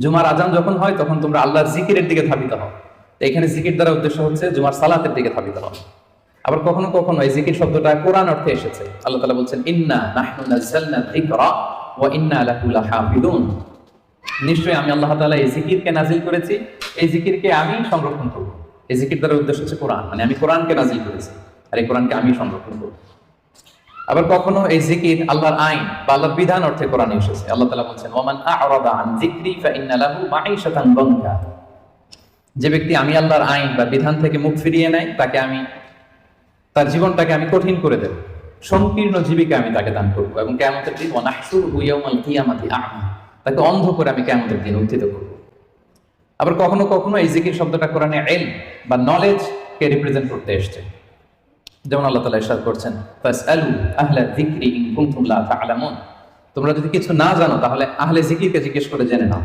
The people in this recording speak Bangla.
জুমার আজান যখন হয় তখন তোমরা আল্লাহর জিকিরের দিকে ধাবিত হও। তো এখানে জিকির দ্বারা উদ্দেশ্য হচ্ছে জুমার সালাতের দিকে ধাবিত হও। আবার কখনো কখনো এই জিকির শব্দটা কোরআন অর্থে এসেছে। আল্লাহ তাআলা বলছেন, ইন্না নাহনু নাযালনা যিকরা ওয়া ইন্না লাহু লাহাফিজুন। নিশ্চয়ই আমি আল্লাহ তাআলা এই জিকিরকে নাজিল করেছি, এই জিকিরকে আমি সংরক্ষণ করব। এই জিকির দ্বারা উদ্দেশ্য হচ্ছে কোরআন, মানে আমি কোরআনকে নাজিল করেছি আর এই কোরআনকে আমি সংরক্ষণ করব। আবার কখনো এই জিকির আল্লাহর আইন বা আল্লাহর বিধান অর্থে কোরআনে এসেছে। আল্লাহ তাআলা বলছেন, ওয়ামান আ'রাদা আন যিকরি ফাইন্না লাহু মাঈশাতান দানকা। যে ব্যক্তি আমি আল্লাহর আইন বা বিধান থেকে মুখ ফিরিয়ে নেয় তাকে আমি তার জীবনটাকে আমি কঠিন করে দেব, সংকীর্ণ জীবিকা আমি তাকে দান করবো, এবং কিয়ামতের দিন ওয়া নাহশুরুহু ইয়াওমাল কিয়ামাতি আ'মা, তাকে অন্ধ করে আমি কিয়ামতের দিন উত্থিত করব। আবার কখনো কখনো এই জিকির শব্দটা কোরআনে ইলম বা নলেজ কে রিপ্রেজেন্ট করতে এসেছে। যেমন আল্লাহ তাআলা ইরশাদ করছেন, ফাসআলু আহলা যিকরি ইন কুনতুম লা তা'লামুন। তোমরা যদি কিছু না জানো তাহলে আহলে জিকিরকে জিজ্ঞেস করে জেনে নাও।